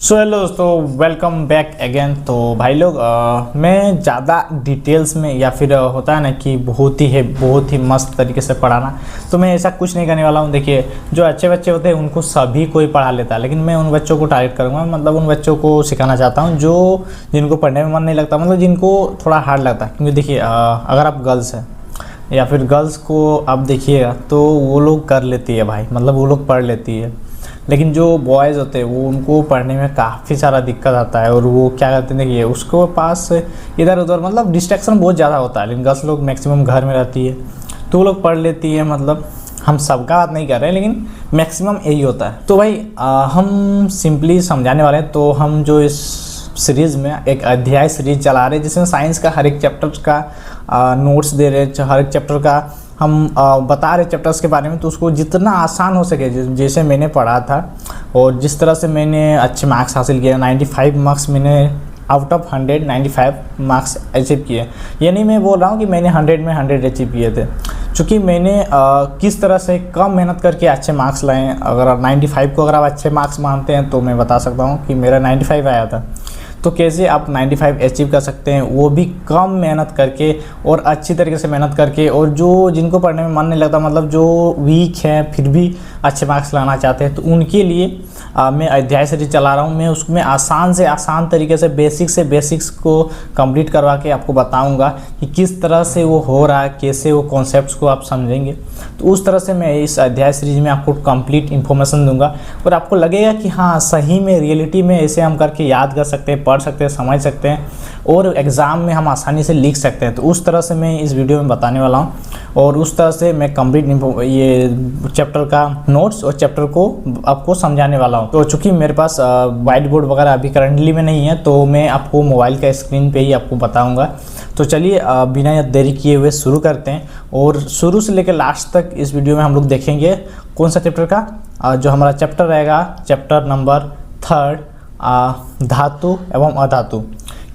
So hello दोस्तों, welcome back again. तो भाई लोग मैं ज़्यादा डिटेल्स में या फिर होता है ना कि बहुत ही मस्त तरीके से पढ़ाना, तो मैं ऐसा कुछ नहीं करने वाला हूँ। देखिए, जो अच्छे बच्चे होते हैं उनको सभी कोई पढ़ा लेता है, लेकिन मैं उन बच्चों को टारगेट करूँगा। मतलब उन बच्चों को सिखाना चाहता हूँ जो जिनको पढ़ने में मन नहीं लगता, मतलब जिनको थोड़ा हार्ड लगता है। क्योंकि देखिए, अगर आप गर्ल्स हैं या फिर गर्ल्स को आप देखिएगा तो वो लोग कर लेती है भाई, मतलब वो लोग पढ़ लेती है। लेकिन जो बॉयज़ होते हैं वो उनको पढ़ने में काफ़ी सारा दिक्कत आता है, और वो क्या करते हैं, देखिए उसको पास इधर उधर मतलब डिस्ट्रैक्शन बहुत ज़्यादा होता है। लेकिन गर्ल्स लोग मैक्सिमम घर में रहती है तो वो लोग पढ़ लेती है। मतलब हम सबका बात नहीं कर रहे हैं, लेकिन मैक्सिमम यही होता है। तो भाई हम सिंपली समझाने वाले हैं। तो हम जो इस सीरीज़ में एक अध्याय सीरीज चला रहे हैं जिसमें साइंस का हर एक चैप्टर का नोट्स दे रहे हैं, हर एक चैप्टर का हम बता रहे चैप्टर्स के बारे में। तो उसको जितना आसान हो सके, जैसे मैंने पढ़ा था और जिस तरह से मैंने अच्छे मार्क्स हासिल किए, 95 मार्क्स मैंने आउट ऑफ 100 95 मार्क्स अचीव किए। ये नहीं मैं बोल रहा हूँ कि मैंने 100 में 100 अचीव किए थे, क्योंकि मैंने किस तरह से कम मेहनत करके अच्छे मार्क्स लाए। अगर 95 को अगर आप अच्छे मार्क्स मानते हैं तो मैं बता सकता हूँ कि मेरा 95 आया था। तो कैसे आप 95 अचीव कर सकते हैं, वो भी कम मेहनत करके और अच्छी तरीके से मेहनत करके। और जो जिनको पढ़ने में मन नहीं लगता, मतलब जो वीक हैं फिर भी अच्छे मार्क्स लाना चाहते हैं, तो उनके लिए मैं अध्याय सीरीज चला रहा हूँ। मैं उसमें आसान से आसान तरीके से बेसिक्स को कंप्लीट करवा के आपको बताऊँगा कि किस तरह से वो हो रहा है, कैसे वो कॉन्सेप्ट्स को आप समझेंगे। तो उस तरह से मैं इस अध्याय सीरीज में आपको कंप्लीट इन्फॉर्मेशन दूंगा, और आपको लगेगा कि हाँ, सही में रियलिटी में ऐसे हम करके याद कर सकते हैं, पढ़ सकते हैं, समझ सकते हैं, और एग्ज़ाम में हम आसानी से लिख सकते हैं। तो उस तरह से मैं इस वीडियो में बताने वाला हूँ, और उस तरह से मैं कंप्लीट ये चैप्टर का नोट्स और चैप्टर को आपको समझाने वाला हूँ। तो चूँकि मेरे पास वाइट बोर्ड वगैरह अभी करंटली में नहीं है, तो मैं आपको मोबाइल का स्क्रीन पे ही आपको बताऊँगा। तो चलिए बिना देरी किए हुए शुरू करते हैं, और शुरू से लेकर लास्ट तक इस वीडियो में हम लोग देखेंगे कौन सा चैप्टर का जो हमारा चैप्टर रहेगा, चैप्टर नंबर 3 धातु एवं अधातु।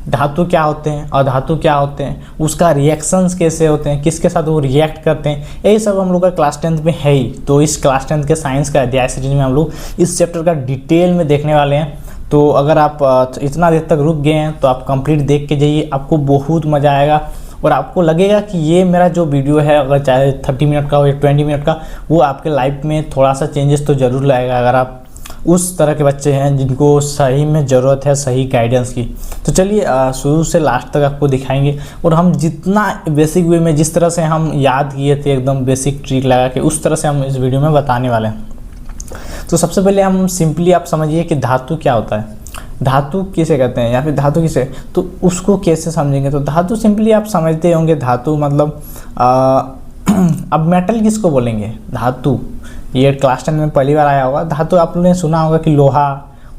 धातु क्या होते हैं, अधातु क्या होते हैं, उसका रिएक्शंस कैसे होते हैं, किसके साथ वो रिएक्ट करते हैं, यही सब हम लोग का क्लास 10th में है ही। तो इस क्लास 10th के साइंस का अध्याय सीरीज में हम लोग इस चैप्टर का डिटेल में देखने वाले हैं। तो अगर आप इतना देर तक रुक गए हैं तो आप कंप्लीट देख के जाइए, आपको बहुत मज़ा आएगा, और आपको लगेगा कि ये मेरा जो वीडियो है, अगर चाहे 30 मिनट का हो या 20 मिनट का, वो आपके लाइफ में थोड़ा सा चेंजेस तो ज़रूर लाएगा, अगर आप उस तरह के बच्चे हैं जिनको सही में ज़रूरत है सही गाइडेंस की। तो चलिए शुरू से लास्ट तक आपको दिखाएंगे, और हम जितना बेसिक वे में, जिस तरह से हम याद किए थे एकदम बेसिक ट्रिक लगा के, उस तरह से हम इस वीडियो में बताने वाले हैं। तो सबसे पहले हम सिंपली आप समझिए कि धातु क्या होता है, धातु किसे कहते हैं, या फिर धातु किसे, तो उसको कैसे समझेंगे। तो धातु सिंपली आप समझते होंगे, धातु मतलब अब मेटल किसको बोलेंगे, धातु। ये क्लास 10 में पहली बार आया होगा। धातु आप लोगों ने सुना होगा कि लोहा,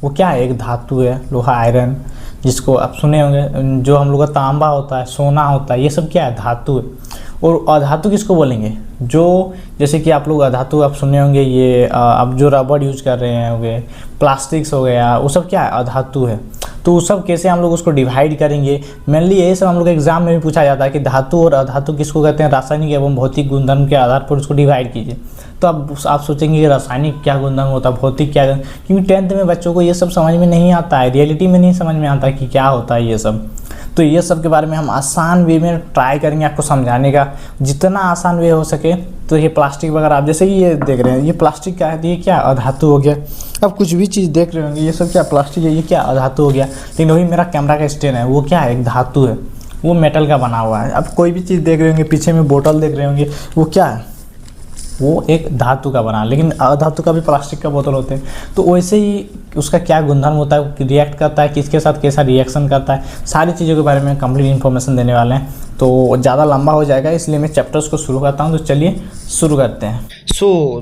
वो क्या है, एक धातु है, लोहा आयरन, जिसको आप सुने होंगे। जो हम लोग का तांबा होता है, सोना होता है, ये सब क्या है, धातु है। और अधातु किसको बोलेंगे, जो जैसे कि आप लोग अधातु आप सुने होंगे, ये अब जो रबड़ यूज कर रहे हैं हो गए, प्लास्टिक्स हो गया, वो सब क्या है, अधातु है। तो वो सब कैसे हम लोग उसको डिवाइड करेंगे, मेनली यही सब हम लोग एग्जाम में भी पूछा जाता है कि धातु और अधातु किसको कहते हैं, रासायनिक एवं भौतिक गुणधर्म के आधार पर उसको डिवाइड कीजिए। तो अब आप सोचेंगे कि रासायनिक क्या गुणधर्म होता है, भौतिक क्या, क्योंकि 10th में बच्चों को ये सब समझ में नहीं आता है, रियलिटी में नहीं समझ में आता कि क्या होता है ये सब। तो ये सब के बारे में हम आसान वे में ट्राई करेंगे आपको समझाने का, जितना आसान वे हो सके। तो ये प्लास्टिक वगैरह आप जैसे ये देख रहे हैं, ये प्लास्टिक क्या है, ये क्या अधातु हो गया। अब कुछ भी चीज़ देख रहे होंगे, ये सब क्या प्लास्टिक है, ये क्या अधातु हो गया। लेकिन वही मेरा कैमरा का स्टैंड है, वो क्या है, एक धातु है, वो मेटल का बना हुआ है। अब कोई भी चीज़ देख रहे होंगे, पीछे में बोतल देख रहे होंगे, वो क्या है, वो एक धातु का बना। लेकिन अधातु का भी प्लास्टिक का बोतल होते हैं। तो वैसे ही उसका क्या गुणधर्म होता है, रिएक्ट करता है, किसके साथ कैसा रिएक्शन करता है, सारी चीज़ों के बारे में कंप्लीट इन्फॉर्मेशन देने वाले हैं। तो ज़्यादा लंबा हो जाएगा, इसलिए मैं चैप्टर्स को शुरू करता हूँ। तो चलिए शुरू करते हैं।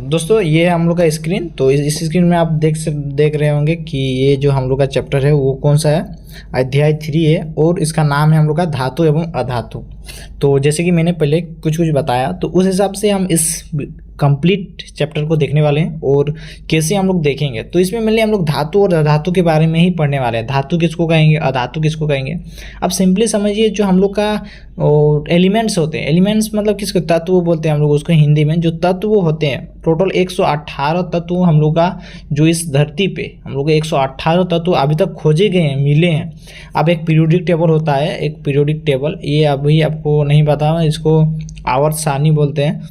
दोस्तों, ये है हम लोग का स्क्रीन। तो इस स्क्रीन में आप देख रहे होंगे कि ये जो हम लोग का चैप्टर है वो कौन सा है, अध्याय 3 है, और इसका नाम है हम लोग का धातु एवं अधातु। तो जैसे कि मैंने पहले कुछ बताया, तो उस हिसाब से हम इस कंप्लीट चैप्टर को देखने वाले हैं और कैसे हम लोग देखेंगे। तो इसमें मेनली हम लोग धातु और अधातु के बारे में ही पढ़ने वाले हैं। धातु किसको कहेंगे, अधातु किसको कहेंगे। अब सिंपली समझिए, जो हम लोग का एलिमेंट्स होते हैं, एलिमेंट्स मतलब किसको, तत्व बोलते हैं हम लोग उसको हिंदी में। जो तत्व होते हैं टोटल 118 तत्व हम लोग का, जो इस धरती पे हम लोग 118 तत्व अभी तक खोजे गए हैं, मिले हैं। अब एक पीरियोडिक टेबल होता है, एक पीरियोडिक टेबल, ये अभी आपको नहीं पता, इसको आवर्त सारणी बोलते हैं।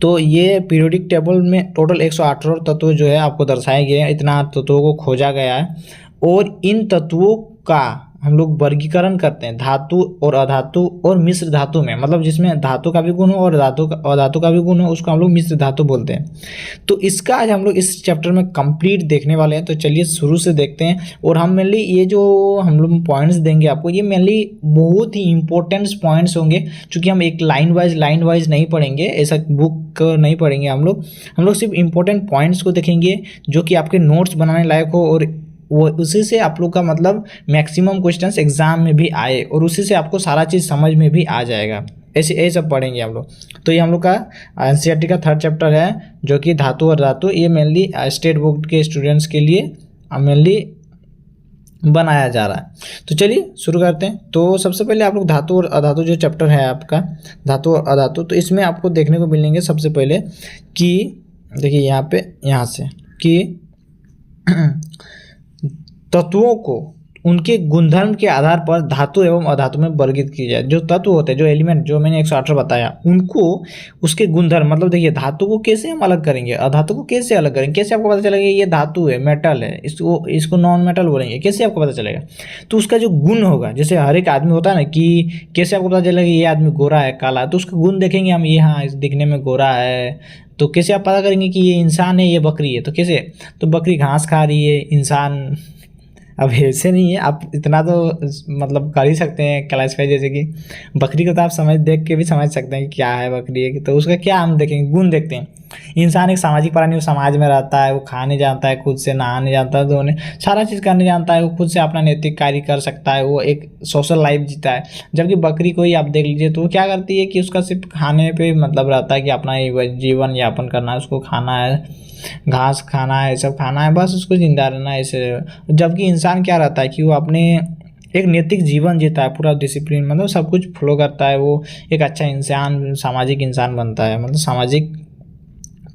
तो ये पीरियोडिक टेबल में टोटल 118 तत्व जो है आपको दर्शाए गए हैं, इतना तत्वों को खोजा गया है। और इन तत्वों का हम लोग वर्गीकरण करते हैं धातु और अधातु और मिश्र धातु में, मतलब जिसमें धातु का भी गुण हो और अधातु का भी गुण हो, उसको हम लोग मिश्र धातु बोलते हैं। तो इसका आज हम लोग इस चैप्टर में कंप्लीट देखने वाले हैं। तो चलिए शुरू से देखते हैं। और हम मेनली ये जो हम लोग पॉइंट्स देंगे आपको, ये मेनली बहुत ही इंपॉर्टेंट पॉइंट्स होंगे, क्योंकि हम एक लाइन वाइज नहीं पढ़ेंगे, ऐसा बुक नहीं पढ़ेंगे हम लोग सिर्फ इंपॉर्टेंट पॉइंट्स को देखेंगे जो कि आपके नोट्स बनाने लायक हो, और वो उसी से आप लोग का मतलब मैक्सिमम क्वेश्चंस एग्जाम में भी आए, और उसी से आपको सारा चीज़ समझ में भी आ जाएगा। ऐसे सब पढ़ेंगे हम लोग। तो ये हम लोग का एनसीईआरटी का 3rd चैप्टर है, जो कि धातु और धातु। ये मेनली स्टेट बोर्ड के स्टूडेंट्स के लिए मेनली बनाया जा रहा है। तो चलिए शुरू करते हैं। तो सबसे पहले आप लोग धातु और अधातु जो चैप्टर है आपका, धातु और अधातु, तो इसमें आपको देखने को मिलेंगे सबसे पहले कि देखिए यहाँ से कि तत्वों को उनके गुणधर्म के आधार पर धातु एवं अधातु में वर्गीकृत किया जाए। जो तत्व होते हैं, जो एलिमेंट जो मैंने 118 बताया, उनको उसके गुणधर्म, मतलब देखिए धातु को कैसे हम अलग करेंगे, अधातु को कैसे अलग करेंगे, कैसे आपको पता चलेगा ये धातु है, मेटल है, इसको नॉन मेटल बोलेंगे, कैसे आपको पता चलेगा। तो उसका जो गुण होगा, जैसे हर एक आदमी होता है ना, कि कैसे आपको पता चलेगा ये आदमी गोरा है काला है, तो उसका गुण देखेंगे हम, ये हाँ दिखने में गोरा है। तो कैसे आप पता करेंगे कि ये इंसान है, ये बकरी है, तो कैसे, तो बकरी घास खा रही है, इंसान अब ऐसे नहीं है, आप इतना तो मतलब कर ही सकते हैं क्लासीफाई, जैसे कि बकरी को तो आप देख के भी समझ सकते हैं कि क्या है बकरी है, तो उसका क्या हम देखेंगे, गुण देखते हैं। इंसान एक सामाजिक प्राणी, वो समाज में रहता है, वो खाने जानता है, खुद से नहाने जानता है, धोने, सारा चीज़ करने जानता है, वो खुद से अपना नैतिक कार्य कर सकता है, वो एक सोशल लाइफ जीता है। जबकि बकरी को ही आप देख लीजिए, तो वो क्या करती है कि उसका सिर्फ खाने पे मतलब रहता है कि अपना जीवन यापन करना है, उसको खाना है, घास खाना है, सब खाना है, बस उसको जिंदा रहना है ऐसे। जबकि इंसान क्या रहता है कि वो अपने एक नैतिक जीवन जीता है, पूरा डिसिप्लिन, मतलब सब कुछ फॉलो करता है, वो एक अच्छा इंसान, सामाजिक इंसान बनता है, मतलब सामाजिक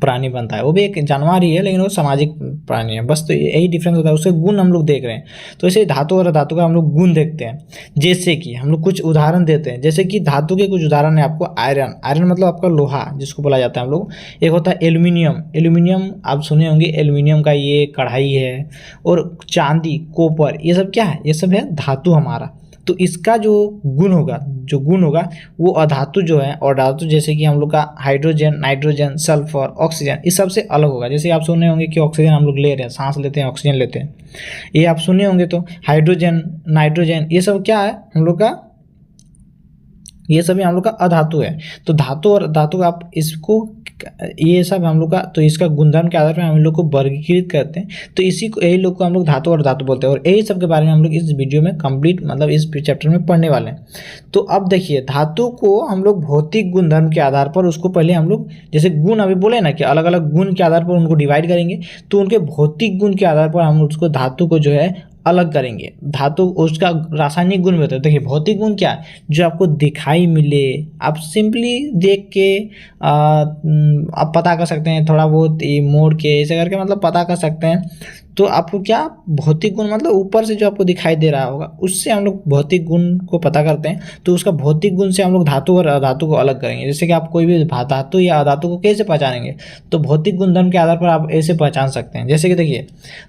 प्राणी बनता है। वो भी एक जानवर ही है, लेकिन वो सामाजिक प्राणी है, बस। तो यही डिफरेंस होता है, उसके गुण हम लोग देख रहे हैं। तो ऐसे धातु और धातु का हम लोग गुण देखते हैं। जैसे कि हम लोग कुछ उदाहरण देते हैं, जैसे कि धातु के कुछ उदाहरण है आपको। आयरन मतलब आपका लोहा, जिसको बोला जाता है हम लोग। एक होता है एल्यूमिनियम, आप सुने होंगे, एल्यूमिनियम का ये कढ़ाई है। और चांदी, कॉपर, ये सब क्या है, ये सब है धातु हमारा। तो इसका जो गुण होगा वो अधातु जो है, और धातु जैसे कि हम लोग का हाइड्रोजन, नाइट्रोजन, सल्फर, ऑक्सीजन, इस सबसे अलग होगा। जैसे आप सुने होंगे कि ऑक्सीजन हम लोग ले रहे हैं, सांस लेते हैं, ऑक्सीजन लेते हैं, ये आप सुने होंगे। तो हाइड्रोजन, नाइट्रोजन, ये सब क्या है हम लोग का, ये सभी हम लोग का अधातु है। तो धातु और धातु आप इसको, ये सब हम लोग का, तो इसका गुणधर्म के आधार पर हम लोग को वर्गीकृत करते हैं। तो इसी को, यही लोग को हम लोग धातु और धातु बोलते हैं। और यही सब के बारे में हम लोग इस वीडियो में कंप्लीट, मतलब इस चैप्टर में पढ़ने वाले हैं। तो अब देखिए, धातु को हम लोग भौतिक गुणधर्म के आधार पर, उसको पहले हम लोग जैसे गुण अभी बोले ना कि अलग अलग गुण के आधार पर उनको डिवाइड करेंगे, तो उनके भौतिक गुण के आधार पर हम उसको धातु को जो है अलग करेंगे। धातु उसका रासायनिक गुण भी होता है। देखिए भौतिक गुण क्या है, जो आपको दिखाई मिले, आप सिंपली देख के आप पता कर सकते हैं, थोड़ा बहुत मोड़ के ऐसे करके मतलब पता कर सकते हैं। तो आपको क्या भौतिक गुण, मतलब ऊपर से जो आपको दिखाई दे रहा होगा, उससे हम लोग भौतिक गुण को पता करते हैं। तो उसका भौतिक गुण से हम लोग धातु और अधातु को अलग करेंगे। जैसे कि आप कोई भी धातु या अधातु को कैसे पहचानेंगे, तो भौतिक गुणधर्म के आधार पर आप ऐसे पहचान सकते हैं। जैसे कि देखिए,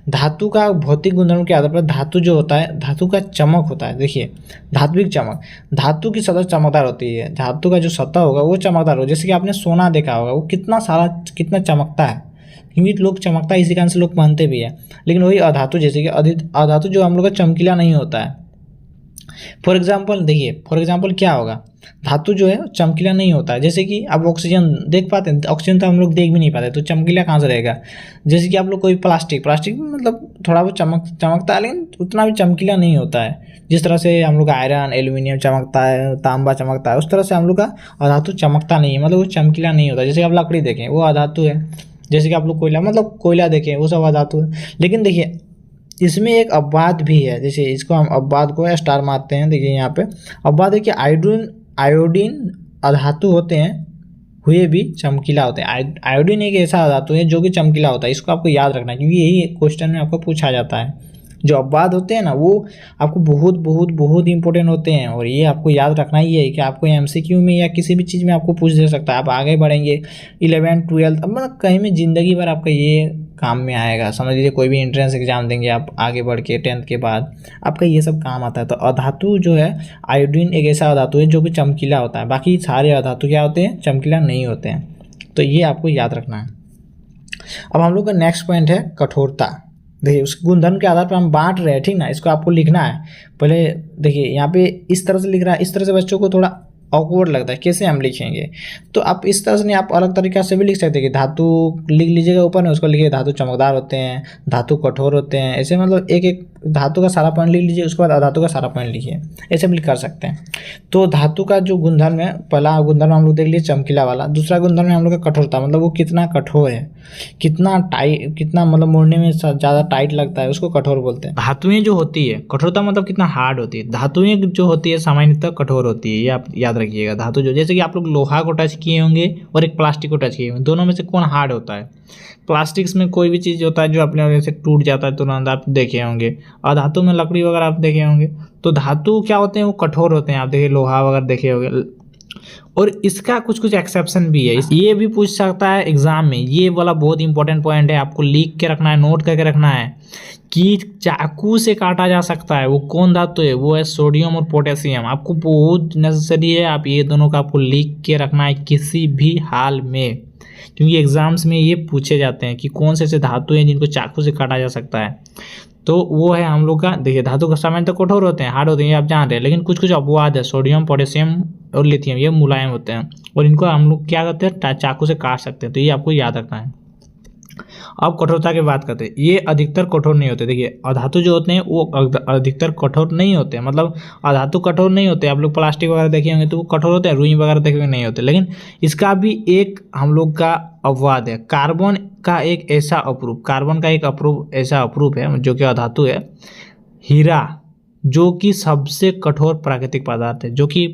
धातु का भौतिक गुणधर्म के आधार पर धातु जो होता है, धातु का चमक होता है। देखिए धात्विक चमक, धातु की सतह चमकदार होती है, धातु का जो सतह होगा वो चमकदार होगा। जैसे कि आपने सोना देखा होगा, वो कितना चमकता है, क्योंकि लोग चमकता है इसी कारण से लोग पहनते भी है। लेकिन वही अधातु, जैसे कि अधातु जो हम लोग का चमकीला नहीं होता है, फॉर एग्जाम्पल क्या होगा, धातु जो है चमकीला नहीं होता है। जैसे कि आप ऑक्सीजन देख पाते हैं, ऑक्सीजन तो हम लोग देख भी नहीं पाते, तो चमकीला कहाँ से रहेगा। जैसे कि आप लोग कोई प्लास्टिक मतलब थोड़ा बहुत चमकता है, लेकिन उतना भी चमकीला नहीं होता है। जिस तरह से हम लोग का आयरन, एल्यूमिनियम चमकता है, तांबा चमकता है, उस तरह से हम लोग का अधातु चमकता नहीं है, मतलब वो चमकीला नहीं होता। जैसे आप लकड़ी देखें, वो अधातु है। जैसे कि आप लोग कोयला देखें, वो सब अधातु है। लेकिन देखिए इसमें एक अपवाद भी है, जैसे इसको हम अपवाद को स्टार मारते हैं। देखिए यहाँ पे अपवाद है कि आयोडीन अधातु होते हैं, हुए भी चमकीला होते हैं। आयोडीन एक ऐसा धातु है जो कि चमकीला होता है, इसको आपको याद रखना है, क्योंकि यही क्वेश्चन में आपको पूछा जाता है। जो अपवाद होते हैं ना, वो आपको बहुत बहुत बहुत इंपॉर्टेंट होते हैं, और ये आपको याद रखना ही है कि आपको एमसीक्यू में या किसी भी चीज़ में आपको पूछ दे सकता है। आप आगे बढ़ेंगे 11th 12th, अब मतलब कहीं में ज़िंदगी भर आपका ये काम में आएगा। समझ लीजिए कोई भी एंट्रेंस एग्जाम देंगे आप आगे बढ़ के 10th के बाद, आपका ये सब काम आता है। तो अधातु जो है, आयोडीन एक ऐसा अधातु है जो कि चमकीला होता है, बाकी सारे अधातु क्या होते हैं, चमकीला नहीं होते हैं। तो ये आपको याद रखना है। अब हम लोग का नेक्स्ट पॉइंट है कठोरता। देखिए उस गुणधर्म के आधार पर हम बांट रहे हैं, ठीक ना। इसको आपको लिखना है। पहले देखिए यहाँ पे इस तरह से लिख रहा है, इस तरह से बच्चों को थोड़ा ऑकवर्ड लगता है, कैसे हम लिखेंगे। तो आप इस तरह से नहीं, आप अलग तरीका से भी लिख सकते हैं कि धातु लिख लीजिएगा ऊपर में, उसको लिखिए धातु चमकदार होते हैं, धातु कठोर होते हैं। ऐसे मतलब एक एक धातु का सारा पॉइंट लिख लीजिए, उसके बाद अधातु का सारा पॉइंट लिखिए, ऐसे भी कर सकते हैं। तो धातु का जो गुणधर्म है, पहला गुणधर्म हम लोग देख लिए चमकीला वाला। दूसरा गुणधर्म है हम लोग का कठोरता, मतलब वो कितना कठोर है, कितना टाइट, कितना मतलब मोड़ने में ज़्यादा टाइट लगता है, उसको कठोर बोलते हैं। धातुएं जो होती है, कठोरता मतलब कितना हार्ड होती है। धातुएं जो होती है सामान्यतः कठोर होती है, ये आप याद रखिएगा। धातु जो, जैसे कि आप लोग लोहा को टच किए होंगे और एक प्लास्टिक को टच किए होंगे, दोनों में से कौन हार्ड होता है। प्लास्टिक्स में कोई भी चीज़ होता है जो अपने वजह से टूट जाता है तुरंत, आप देखे होंगे। और धातु में लकड़ी वगैरह आप देखे होंगे। तो धातु क्या होते हैं, वो कठोर होते हैं। आप देखिए लोहा वगैरह देखे होंगे। और इसका कुछ कुछ एक्सेप्शन भी है, ये भी पूछ सकता है एग्जाम में। ये वाला बहुत इंपॉर्टेंट पॉइंट है, आपको लिख के रखना है, नोट करके रखना है कि चाकू से काटा जा सकता है। वो कौन धातु है, वो है सोडियम और पोटेशियम। आपको बहुत नेसेसरी है, आप ये दोनों का आपको लिख के रखना है किसी भी हाल में, क्योंकि एग्जाम्स में ये पूछे जाते हैं कि कौन से ऐसे धातु हैं जिनको चाकू से काटा जा सकता है। तो वो है हम लोग का, देखिए धातु का सामान्य तो कठोर होते हैं, हार्ड होते हैं, ये आप जान रहे हैं। लेकिन कुछ कुछ अपवाद है, सोडियम, पोटेशियम और लिथियम, ये मुलायम होते हैं और इनको हम लोग क्या करते हैं, चाकू से काट सकते हैं। तो ये आपको याद रखना है। अब कठोरता की बात करते हैं, ये अधिकतर कठोर नहीं होते। देखिए अधातु जो होते हैं वो अधिकतर कठोर नहीं होते, मतलब अधातु कठोर नहीं होते। आप लोग प्लास्टिक वगैरह देखे होंगे तो वो कठोर होते हैं, रुई वगैरह देखे होंगे नहीं होते। लेकिन इसका भी एक हम लोग का अपवाद है, कार्बन का एक ऐसा अप्रूप है जो कि अधातु है, हीरा, जो कि सबसे कठोर प्राकृतिक पदार्थ है, जो कि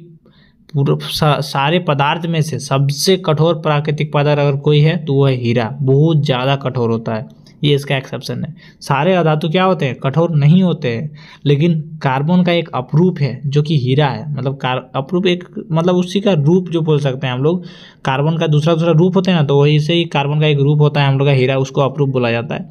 पूरे सारे पदार्थ में से सबसे कठोर प्राकृतिक पदार्थ अगर कोई है तो वो है हीरा। बहुत ज़्यादा कठोर होता है, ये इसका एक्सेप्शन है। सारे अधातु क्या होते हैं, कठोर नहीं होते हैं। लेकिन कार्बन का एक अपरूप है जो कि हीरा है, मतलब अपरूप एक मतलब उसी का रूप जो बोल सकते हैं हम लोग। कार्बन का दूसरा रूप होता है ना, तो वही से ही कार्बन का एक रूप होता है हम लोग का हीरा, उसको अपरूप बोला जाता है।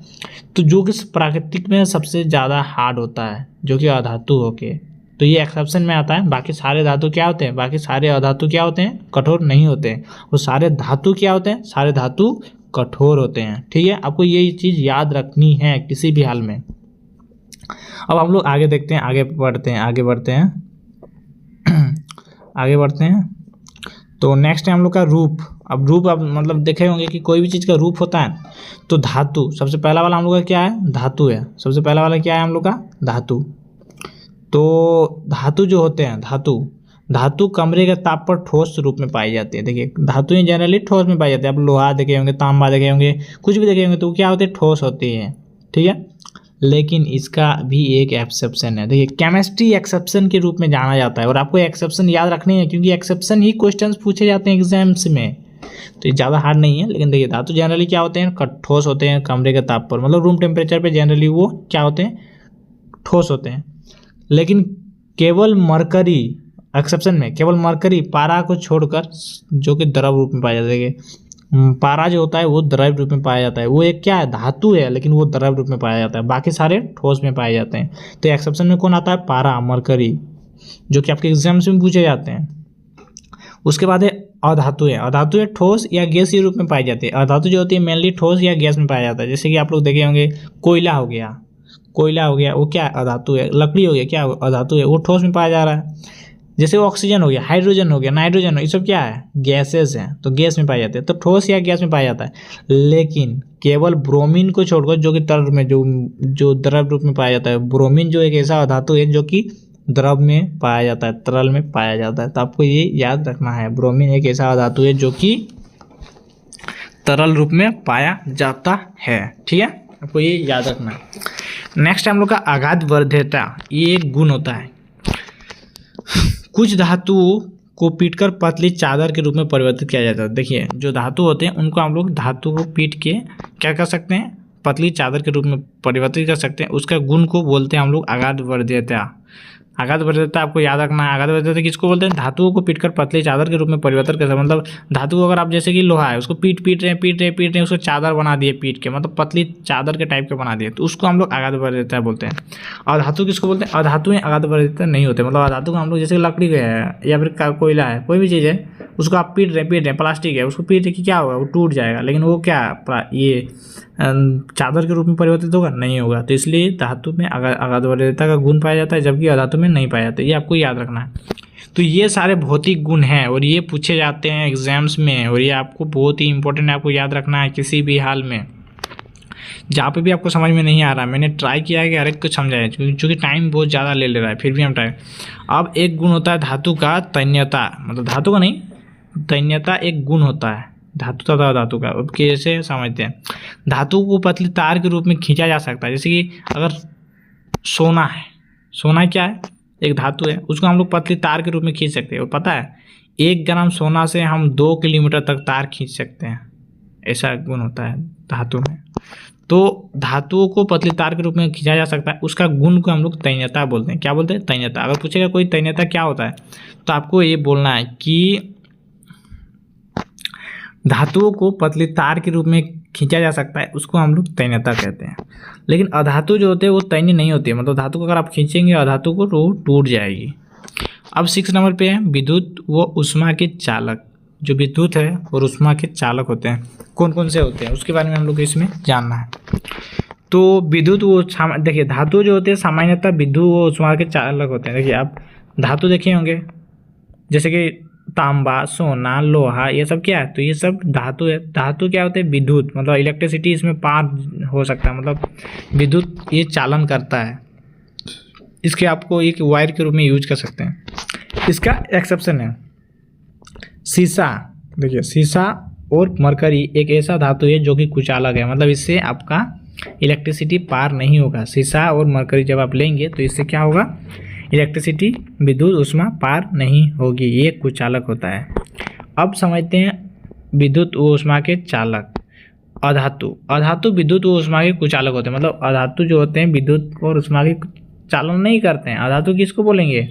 तो जो कि प्राकृतिक में सबसे ज़्यादा हार्ड होता है, जो कि अधातु होके, तो ये एक्सेप्शन में आता है। बाकी सारे धातु क्या होते हैं, बाकी सारे अधातु क्या होते हैं, कठोर नहीं होते हैं। और सारे धातु क्या होते हैं, सारे धातु कठोर होते हैं। ठीक है, आपको ये चीज़ याद रखनी है किसी भी हाल में। अब हम लोग आगे देखते हैं, आगे बढ़ते हैं। तो नेक्स्ट है हम लोग का रूप। अब रूप आप मतलब देखे होंगे कि कोई भी चीज़ का रूप होता है। तो धातु सबसे पहला वाला हम लोग का क्या है, धातु है। सबसे पहला वाला क्या है हम लोग का, धातु। तो धातु जो होते हैं, धातु कमरे के ताप पर ठोस रूप में पाई जाती है। देखिए धातुएं जनरली ठोस में पाई जाती है। आप लोहा देखे होंगे, तांबा देखे होंगे, कुछ भी देखे होंगे, तो क्या होते हैं, ठोस होती है। ठीक है, लेकिन इसका भी एक एक्सेप्शन है। देखिए केमिस्ट्री एक्सेप्शन के रूप में जाना जाता है, और आपको एक्सेप्शन याद रखनी है, क्योंकि एक्सेप्शन ही क्वेश्चंस पूछे जाते हैं एग्जाम्स में। तो ये ज़्यादा हार्ड नहीं है। लेकिन देखिए धातु जनरली क्या होते हैं, ठोस होते हैं कमरे के ताप पर, मतलब रूम टेम्परेचर पर जनरली वो क्या होते हैं, ठोस होते हैं। लेकिन केवल मरकरी, एक्सेप्शन में केवल मरकरी, पारा को छोड़कर, जो कि द्रव रूप में पाया जाता है। पारा जो होता है वो द्रव रूप में पाया जाता है। वो एक क्या है, धातु है, लेकिन वो द्रव रूप में पाया जाता है। बाकी सारे ठोस में पाए जाते हैं। तो एक्सेप्शन में कौन आता है, पारा, मरकरी, जो कि आपके एग्जाम्स में पूछे जाते हैं। उसके बाद है अधातु है। अधातु है ठोस या गैसीय रूप में पाई जाती है। अधातु जो होती है मेनली ठोस या गैस में पाया जाता है। जैसे कि आप लोग देखे होंगे कोयला हो गया, कोयला हो गया वो क्या है, अधातु है। लकड़ी हो गया क्या अधातु है, वो ठोस में पाया जा रहा है। जैसे ऑक्सीजन हो गया, हाइड्रोजन हो गया, नाइट्रोजन हो, ये सब क्या है, गैसेस हैं, तो गैस में पाए जाते हैं, तो ठोस या गैस में पाया जाता है। लेकिन केवल ब्रोमीन को छोड़कर जो कि तरल में जो द्रव रूप में पाया जाता है, ब्रोमीन जो एक ऐसा धातु है जो कि द्रव में पाया जाता है, तरल में पाया जाता है। तो आपको ये याद रखना है, ब्रोमीन एक ऐसा धातु है जो कि तरल रूप में पाया जाता है। ठीक है, आपको ये याद रखना है। नेक्स्ट हम लोग का आघात वर्ध्यता, ये एक गुण होता है। कुछ धातुओं को पीटकर पतली चादर के रूप में परिवर्तित किया जाता है। देखिए जो धातु होते हैं उनको हम लोग धातु को पीट के क्या कर सकते हैं, पतली चादर के रूप में परिवर्तित कर सकते हैं। उसका गुण को बोलते हैं हम लोग आघात वर्ध्यता। आघात वर्ध्यता आपको याद रखना है। आघात वर्ध्यता किसको बोलते हैं, धातुओं को पीटकर पतली चादर के रूप में परिवर्तन कर सकते, मतलब धातु को अगर आप जैसे कि लोहा है उसको पीट रहे हैं उसको चादर बना दिए पीट के, मतलब पतली चादर के टाइप के बना दिए, तो उसको हम लोग आघात वर्ध्यता बोलते हैं। और धातु किसको बोलते हैं, अधातु में आघात वर्ध्यता नहीं होते, मतलब अधातु को हम लोग जैसे लकड़ी का है या फिर कोयला है, कोई भी चीज़ है उसको आप पीट रहे हैं, प्लास्टिक है उसको पीट के क्या होगा, वो टूट जाएगा, लेकिन वो क्या ये चादर के रूप में परिवर्तित होगा, नहीं होगा। तो इसलिए धातु में आघात वर्ध्यता का गुण पाया जाता है, जबकि अधातु में नहीं पाया जाता। ये आपको याद रखना है। तो ये सारे भौतिक गुण हैं और ये पूछे जाते हैं एग्जाम्स में, और ये आपको बहुत ही इंपॉर्टेंट है, आपको याद रखना है किसी भी हाल में। जहाँ पे भी आपको समझ में नहीं आ रहा, मैंने ट्राई किया है कि हर एक कुछ समझाए, क्योंकि टाइम बहुत ज़्यादा ले रहा है, फिर भी हम ट्राई। अब एक गुण होता है धातु का तन्यता, मतलब धातु का नहीं, तन्यता एक गुण होता है धातु तथा धातु का। अब कैसे समझते हैं, धातु को पतली तार के रूप में खींचा जा सकता है। जैसे कि अगर सोना है, सोना क्या है, एक धातु है, उसको हम लोग पतली तार के रूप में खींच सकते हैं। और पता है 1 ग्राम सोना से हम 2 किलोमीटर तक तार खींच सकते हैं, ऐसा गुण होता है धातु में। तो धातुओं को पतली तार के रूप में खींचा जा सकता है, उसका गुण को हम लोग तन्यता बोलते हैं। क्या बोलते हैं, तन्यता। अगर पूछेगा कोई तन्यता क्या होता है, तो आपको ये बोलना है कि धातुओं को पतली तार के रूप में खींचा जा सकता है, उसको हम लोग तन्यता कहते हैं। लेकिन अधातु जो होते हैं वो तन्य नहीं होती है, मतलब धातु को अगर आप खींचेंगे अधातु को तो टूट जाएगी। अब 6 नंबर पे है विद्युत व उष्मा के चालक। जो विद्युत है और उष्मा के चालक होते हैं, कौन कौन से होते हैं उसके बारे में हम लोग इसमें जानना है। तो विद्युत वो देखिए धातु जो होते हैं सामान्यतः विद्युत व उष्मा के चालक होते हैं। देखिए आप धातु देखे होंगे जैसे कि तांबा, सोना, लोहा, ये सब क्या है, तो ये सब धातु है। धातु क्या होते हैं, विद्युत, मतलब इलेक्ट्रिसिटी इसमें पार हो सकता है, मतलब विद्युत ये चालन करता है। इसके आपको एक वायर के रूप में यूज कर सकते हैं। इसका एक्सेप्शन है सीसा। देखिए सीसा और मरकरी एक ऐसा धातु है जो कि कुचालक है, मतलब इससे आपका इलेक्ट्रिसिटी पार नहीं होगा। सीसा और मरकरी जब आप लेंगे तो इससे क्या होगा, इलेक्ट्रिसिटी, विद्युत ऊष्मा पार नहीं होगी, ये कुचालक होता है। अब समझते हैं विद्युत ऊष्मा के चालक। अधातु, अधातु विद्युत ऊष्मा के कुचालक होते हैं, मतलब अधातु जो होते हैं विद्युत और ऊष्मा के चालन नहीं करते हैं। अधातु किसको बोलेंगे,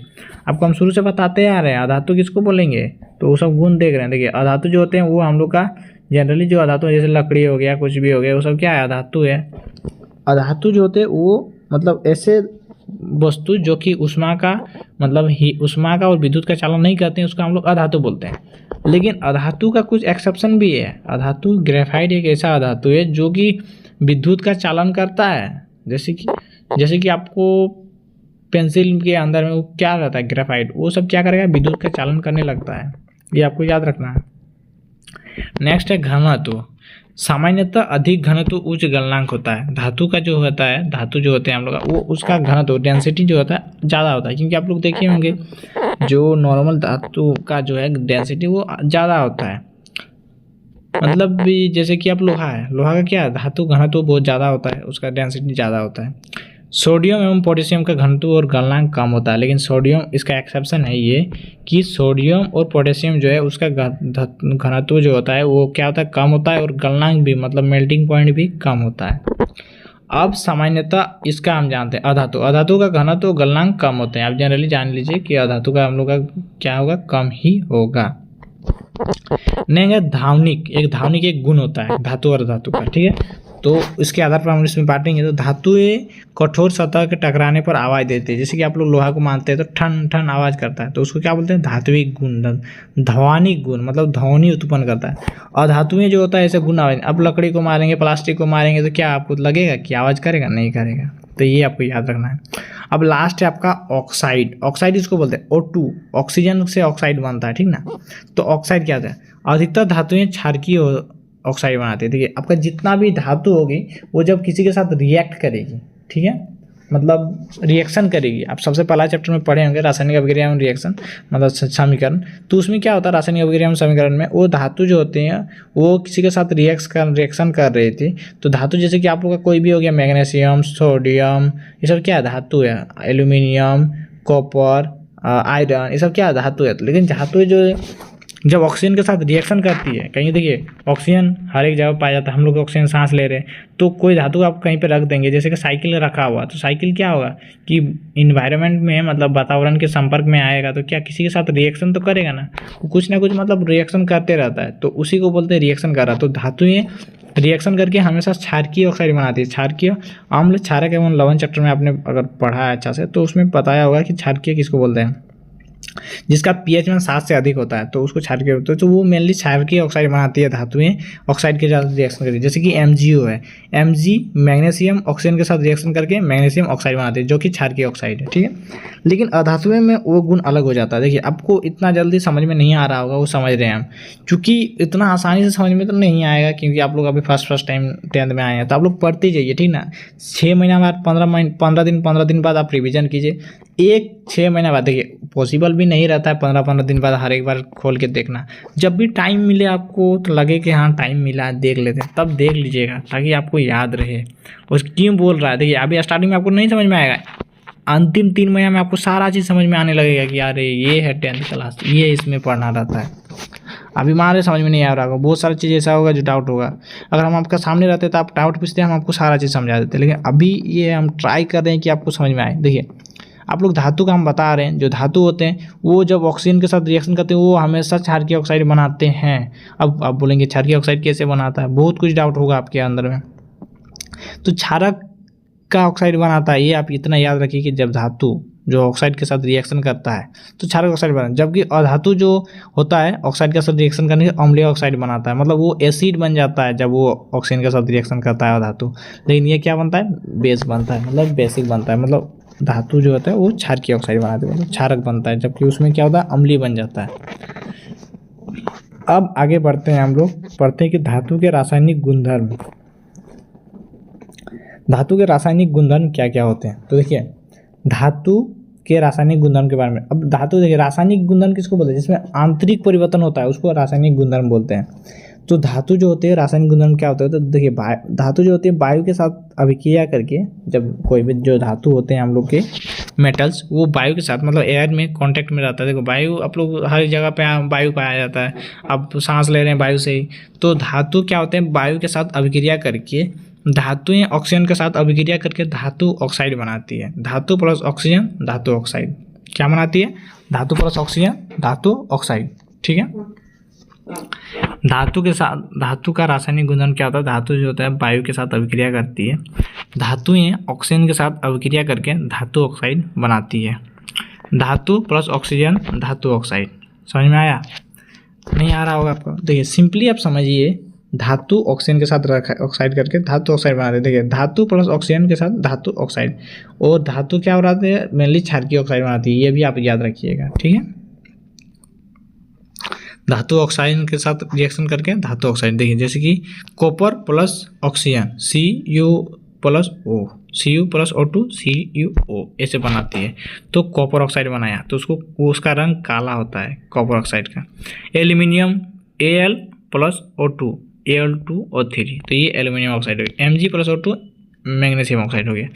आपको हम शुरू से बताते आ रहे हैं अधातु किसको बोलेंगे, तो वो सब गुण देख रहे हैं। देखिए अधातु जो होते हैं वो हम लोग का जनरली जो अधातु जैसे लकड़ी हो गया, कुछ भी हो गया, वो सब क्या है, अधातु है। अधातु जो होते हैं वो मतलब ऐसे वस्तु जो कि उष्मा का मतलब ही उष्मा का और विद्युत का चालन नहीं करते हैं, उसको हम लोग अधातु बोलते हैं। लेकिन अधातु का कुछ एक्सेप्शन भी है। अधातु ग्रेफाइट एक ऐसा अधातु है जो कि विद्युत का चालन करता है। जैसे कि आपको पेंसिल के अंदर में वो क्या रहता है, ग्रेफाइट, वो सब क्या करेगा, विद्युत का चालन करने लगता है। ये आपको याद रखना है। नेक्स्ट है घनत्व। सामान्यतः अधिक घनत्व उच्च गलनांक होता है। धातु का जो होता है, धातु जो होते हैं हम लोग वो उसका घनत्व डेंसिटी जो होता है ज़्यादा होता है, क्योंकि आप लोग देखे होंगे जो नॉर्मल धातु का जो है डेंसिटी वो ज़्यादा होता है। मतलब भी जैसे कि आप लोहा है, लोहा का क्या है, धातु घनत्व बहुत ज़्यादा होता है, उसका डेंसिटी ज़्यादा होता है। सोडियम एवं पोटेशियम का घनत्व और गलनांक कम होता है, लेकिन सोडियम, इसका एक्सेप्शन है ये कि सोडियम और पोटेशियम जो है उसका घनत्व जो होता है वो क्या होता है, कम होता है, और गलनांक भी मतलब मेल्टिंग पॉइंट भी कम होता है। अब सामान्यतः इसका हम जानते हैं अधातु, अधातु का घनत्व और गलनांक कम होते हैं। आप जनरली जान लीजिए कि अधातु का हम लोग का क्या होगा, कम ही होगा। नहीं है धावनिक। एक धावनिक एक गुण होता है धातु और धातु का, ठीक है। तो इसके आधार पर हम इसमें बांटेंगे। तो धातुएं कठोर सतह के टकराने पर आवाज़ देती है। जैसे कि आप लोग लोहा को मानते हैं तो ठन ठन आवाज़ करता है, तो उसको क्या बोलते हैं, धात्विक गुण, ध्वनिक गुण, मतलब ध्वनि उत्पन्न करता है। और धातुएं जो होता है ऐसे गुण आवाज़। अब लकड़ी को मारेंगे, प्लास्टिक को मारेंगे तो क्या आपको लगेगा कि आवाज़ करेगा, नहीं करेगा। तो ये आपको याद रखना है। अब लास्ट है आपका ऑक्साइड। ऑक्साइड इसको बोलते हैं O2, ऑक्सीजन से ऑक्साइड बनता है, ठीक ना। तो ऑक्साइड क्या होता है? अधिकतर धातुएं क्षारकीय ऑक्साइड बनाती है। देखिए आपका जितना भी धातु होगी वो जब किसी के साथ रिएक्ट करेगी, ठीक है, मतलब रिएक्शन करेगी। आप सबसे पहला चैप्टर में पढ़े होंगे रासायनिक अभिक्रिया में रिएक्शन, मतलब समीकरण। तो उसमें क्या होता है रासायनिक अभिक्रिया में समीकरण में, वो धातु जो होते हैं वो किसी के साथ रिएक्शन कर रही थी। तो धातु जैसे कि आप लोग का कोई भी हो गया, मैग्नीशियम, सोडियम, ये सब क्या धातु है, एल्यूमिनियम, कॉपर, आयरन, ये सब क्या धातु है। लेकिन धातु जो जब ऑक्सीजन के साथ रिएक्शन करती है, कहीं देखिए ऑक्सीजन हर एक जगह पाया जाता है, हम लोग ऑक्सीजन सांस ले रहे हैं, तो कोई धातु आप कहीं पे रख देंगे, जैसे कि साइकिल रखा हुआ, तो साइकिल क्या होगा कि इन्वायरमेंट में, मतलब वातावरण के संपर्क में आएगा तो क्या किसी के साथ रिएक्शन तो करेगा ना, कुछ ना कुछ मतलब रिएक्शन करते रहता है, तो उसी को बोलते हैं रिएक्शन कर रहा। तो धातुएं रिएक्शन करके हमेशा क्षारकीय ऑक्साइड बनाती है। क्षारकीय अम्ल, क्षारक एवं लवण चैप्टर में आपने अगर पढ़ा है अच्छा से तो उसमें बताया होगा कि क्षारकीय किसको बोलते हैं, जिसका pH मान 7 से अधिक होता है तो उसको क्षारकीय होता है। तो वो मेनली क्षारकीय ऑक्साइड बनाती है धातुएं ऑक्साइड के साथ रिएक्शन करती है। जैसे कि MgO है, Mg मैग्नीशियम ऑक्सीजन के साथ रिएक्शन करके मैग्नीशियम ऑक्साइड बनाती है जो कि क्षारकीय ऑक्साइड है, ठीक है। लेकिन अधातुएं में वो गुण अलग हो जाता है। देखिए आपको इतना जल्दी समझ में नहीं आ रहा होगा, वो समझ रहे हैं हम, क्योंकि इतना आसानी से समझ में तो नहीं आएगा क्योंकि आप लोग अभी फर्स्ट टाइम 10th में आए हैं। तो आप लोग पढ़ते जाइए, ठीक ना। 6 महीना बाद 15 दिन बाद आप रिविजन कीजिए। 6 महीना बाद, देखिए पॉसिबल भी नहीं रहता है 15 दिन बाद हर एक बार खोल के देखना। जब भी टाइम मिले आपको तो लगे कि हाँ टाइम मिला देख लेते हैं, तब देख लीजिएगा ताकि आपको याद रहे उस क्यों बोल रहा है। देखिए अभी स्टार्टिंग में आपको नहीं समझ में आएगा, अंतिम 3 महीना में आपको सारा चीज़ समझ में आने लगेगा कि यार ये है 10th क्लास, ये इसमें पढ़ना रहता है। अभी हमारे समझ में नहीं आ रहा होगा, बहुत सारी चीज़ ऐसा होगा जो डाउट होगा। अगर हम आपका सामने रहते तो आप डाउट पूछते, हम आपको सारा चीज़ समझा देते। लेकिन अभी ये हम ट्राई कर रहे हैं कि आपको समझ में आए। देखिए आप लोग धातु का हम बता रहे हैं, जो धातु होते हैं वो जब ऑक्सीजन के साथ रिएक्शन करते हैं वो हमेशा क्षारकीय ऑक्साइड बनाते हैं। अब आप बोलेंगे क्षारकीय ऑक्साइड कैसे बनाता है, बहुत कुछ डाउट होगा आपके अंदर में। तो क्षारक का ऑक्साइड बनाता है, ये आप इतना याद रखिए कि जब धातु जो ऑक्साइड के साथ रिएक्शन करता है तो क्षारक ऑक्साइड बनाता है, जबकि अधातु जो होता है ऑक्साइड के साथ रिएक्शन करने से अम्लीय ऑक्साइड बनाता है, मतलब वो एसिड बन जाता है जब वो ऑक्सीजन के साथ रिएक्शन करता है अधातु। लेकिन ये क्या बनता है, बेस बनता है, मतलब बेसिक बनता है। मतलब धातु जो होता है वो क्षारकीय ऑक्साइड बनाते हैं, मतलब क्षारक बनता है, जबकि उसमें क्या होता है अम्लीय बन जाता है। अब आगे बढ़ते हैं, हम लोग पढ़ते हैं कि धातु के रासायनिक गुणधर्म। धातु के रासायनिक गुणधर्म क्या क्या होते हैं। तो देखिए धातु के रासायनिक गुणधर्म के बारे में। अब धातु देखिए रासायनिक गुणधर्म किसको बोलते हैं, जिसमें आंतरिक परिवर्तन होता है उसको रासायनिक गुणधर्म बोलते हैं। तो धातु जो होते हैं रासायनिक गुणधर्म क्या होता है, तो देखिए धातु जो होती है वायु के साथ अभिक्रिया करके, जब कोई भी जो धातु होते हैं हम लोग के मेटल्स वो वायु के साथ मतलब एयर में कांटेक्ट में रहता है। देखो वायु आप लोग हर जगह पे वायु पाया जाता है, आप सांस ले रहे हैं वायु से ही। तो धातु क्या होते हैं वायु के साथ अभिक्रिया करके, धातुएं ऑक्सीजन के साथ अभिक्रिया करके धातु ऑक्साइड बनाती है। धातु प्लस ऑक्सीजन धातु ऑक्साइड क्या बनाती है, धातु प्लस ऑक्सीजन धातु ऑक्साइड, ठीक है। धातु के साथ धातु का रासायनिक गुणधर्म क्या होता है, धातु जो होता है वायु के साथ अभिक्रिया करती है, धातुएं ऑक्सीजन के साथ अभिक्रिया करके धातु ऑक्साइड बनाती है। धातु प्लस ऑक्सीजन धातु ऑक्साइड, समझ में आया, नहीं आ रहा होगा आपको। देखिए सिंपली आप समझिए, धातु ऑक्सीजन के साथ ऑक्साइड करके धातु ऑक्साइड बनाते हैं। देखिए धातु प्लस ऑक्सीजन के साथ धातु ऑक्साइड, और धातु क्या बनाते हैं मेनली क्षारकीय ऑक्साइड बनाती है, ये भी आप याद रखिएगा, ठीक है। धातु ऑक्साइड के साथ रिएक्शन करके धातु ऑक्साइड, देखिए जैसे कि copper plus oxygen Cu plus O, Cu plus O2 CuO ऐसे बनाती है। तो कॉपर ऑक्साइड बनाया तो उसका रंग काला होता है कॉपर ऑक्साइड का। Aluminium Al plus O2 Al2O3, तो ये एल्यूमिनियम ऑक्साइड हो गया। Mg plus O2 magnesium oxide हो गया।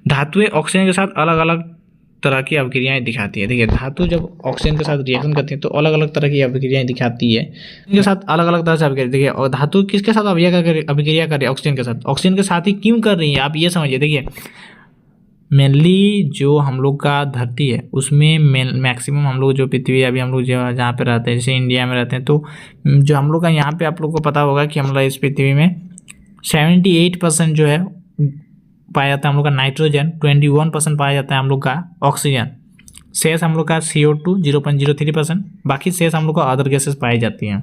धातुएं ऑक्सीजन के साथ अलग अलग तरह की अभिक्रियाएं दिखाती है। देखिए धातु जब ऑक्सीजन के साथ रिएक्शन करती है तो अलग अलग तरह की अभिक्रियाएं दिखाती है, इनके साथ अलग अलग तरह से अभिक्रिया। देखिए और धातु किसके साथ अभिक्रिया कर रही है, ऑक्सीजन के साथ। ऑक्सीजन के साथ ही क्यों कर रही है आप ये समझिए। देखिए मेनली जो हम लोग का धरती है उसमें मैक्सिमम हम लोग जो पृथ्वी अभी हम लोग जहाँ पे रहते हैं, जैसे इंडिया में रहते हैं, तो जो हम लोग का यहाँ पे आप लोग को पता होगा कि हम लोग इस पृथ्वी में 78% जो है पाया जाता है हम लोग का नाइट्रोजन, 21% पाया जाता है हम लोग का ऑक्सीजन, शेष हम लोग का CO2 0.03%, बाकी शेष हम लोग को अदर गैसेस पाई जाती हैं।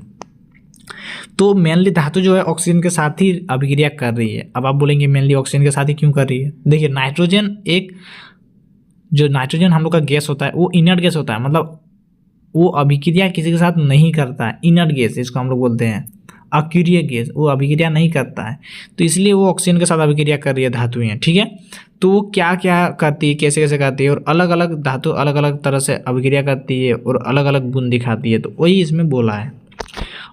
तो मेनली धातु जो है ऑक्सीजन के साथ ही अभिक्रिया कर रही है। अब आप बोलेंगे मेनली ऑक्सीजन के साथ ही क्यों कर रही है? देखिए नाइट्रोजन जो नाइट्रोजन हम लोग का गैस होता है वो इनर्ट गैस होता है, मतलब वो अभिक्रिया किसी के साथ नहीं करता है। इनर्ट गैस इसको हम लोग बोलते हैं, अक्रिय गैस, वो अभिक्रिया नहीं करता है, तो इसलिए वो ऑक्सीजन के साथ अभिक्रिया कर रही है धातुएं, ठीक है। तो वो क्या क्या करती है, कैसे कैसे करती है, और अलग अलग धातु अलग अलग तरह से अभिक्रिया करती है और अलग अलग गुण दिखाती है, तो वही इसमें बोला है।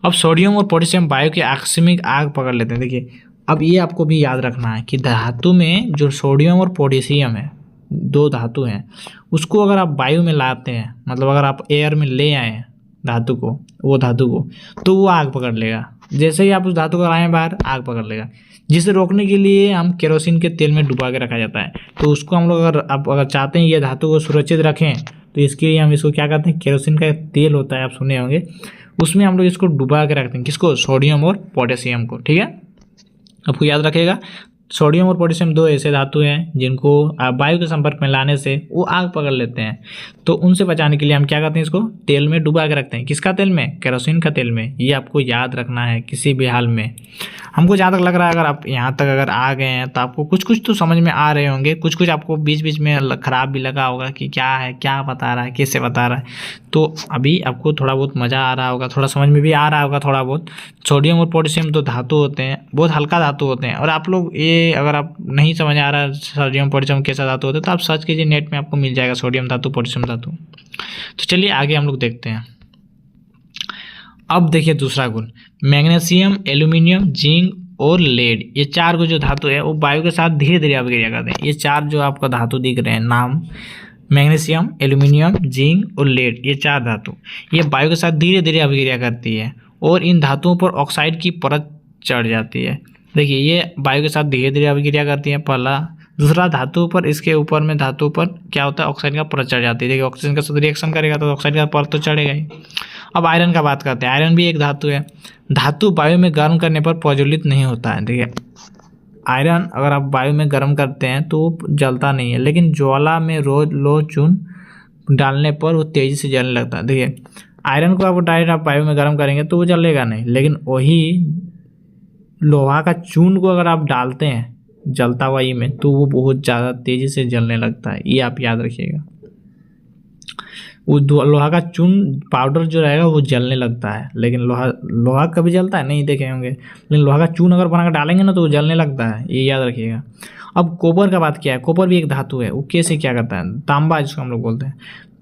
अब सोडियम और पोटेशियम वायु की आकस्मिक आग पकड़ लेते हैं। देखिए अब ये आपको भी याद रखना है कि धातु में जो सोडियम और पोटेशियम है, दो धातु हैं, उसको अगर आप वायु में लाते हैं, मतलब अगर आप एयर में ले आए हैं धातु को, वो धातु को, तो वो आग पकड़ लेगा। जैसे ही आप उस धातु को लाएं बाहर, आग पकड़ लेगा। जिसे रोकने के लिए हम केरोसिन के तेल में डुबा के रखा जाता है। तो उसको हम लोग अगर चाहते हैं ये धातु को सुरक्षित रखें, तो इसके लिए हम इसको क्या करते हैं, केरोसिन का तेल होता है, आप सुने होंगे, उसमें हम लोग इसको डुबा के रखते हैं। किसको? सोडियम और पोटेशियम को, ठीक है। आपको याद रखेगा सोडियम और पोटेशियम दो ऐसे धातु हैं जिनको आप वायु के संपर्क में लाने से वो आग पकड़ लेते हैं। तो उनसे बचाने के लिए हम क्या करते हैं, इसको तेल में डुबा के रखते हैं। किसका तेल में? केरोसिन का तेल में। ये आपको याद रखना है किसी भी हाल में। हमको जहाँ तक लग रहा है अगर आप यहाँ तक अगर आ गए हैं तो आपको कुछ कुछ तो समझ में आ रहे होंगे, कुछ कुछ आपको बीच बीच में खराब भी लगा होगा कि क्या है, क्या बता रहा है, कैसे बता रहा है। तो अभी आपको थोड़ा बहुत मज़ा आ रहा होगा, थोड़ा समझ में भी आ रहा होगा थोड़ा बहुत। सोडियम और पोटेशियम तो धातु होते हैं, बहुत हल्का धातु होते हैं। और आप लोग ये अगर आप नहीं समझ आ रहा है सोडियम पोटेशियम कैसा धातु होता है, तो आप सर्च कीजिए नेट में, आपको मिल जाएगा सोडियम धातु, पोटेशियम धातु। तो चलिए आगे हम लोग देखते हैं। अब देखिए दूसरा गुण, मैग्नीशियम, एल्यूमिनियम, जिंक और लेड, ये चार को जो धातु है वो वायु के साथ धीरे धीरे अभिक्रिया करते हैं। ये चार जो आपका धातु दिख रहे हैं नाम, मैग्नीशियम, एल्यूमिनियम, जिंक और लेड, ये चार धातु ये वायु के साथ धीरे धीरे अभिक्रिया करती है और इन धातुओं पर ऑक्साइड की परत चढ़ जाती है। देखिए ये वायु के साथ धीरे धीरे अभिक्रिया करती है, पहला। दूसरा धातु पर, इसके ऊपर में धातु पर क्या होता है, ऑक्साइड का परत चढ़ जाती है। देखिए ऑक्सीजन के साथ रिएक्शन करेगा तो ऑक्साइड का परत तो चढ़ेगा ही। अब आयरन का बात करते हैं। आयरन भी एक धातु है। धातु वायु में गर्म करने पर प्रज्वलित नहीं होता है। देखिए आयरन अगर आप वायु में गर्म करते हैं तो वो जलता नहीं है, लेकिन ज्वाला में रोज लो चून डालने पर वो तेज़ी से जलने लगता है। देखिए आयरन को आप डायरेक्ट आप वायु में गर्म करेंगे तो वो जलेगा नहीं, लेकिन वही लोहा का चून को अगर आप डालते हैं जलता वायु में तो वो बहुत ज़्यादा तेज़ी से जलने लगता है। ये आप याद रखिएगा। वो लोहा का चून पाउडर जो रहेगा वो जलने लगता है, लेकिन लोहा कभी जलता है नहीं देखे होंगे, लेकिन लोहा का चून अगर बनाकर डालेंगे ना तो वो जलने लगता है। ये याद रखिएगा। अब कॉपर का बात किया है। कॉपर भी एक धातु है। वो कैसे क्या करता है, तांबा जिसको हम लोग बोलते हैं।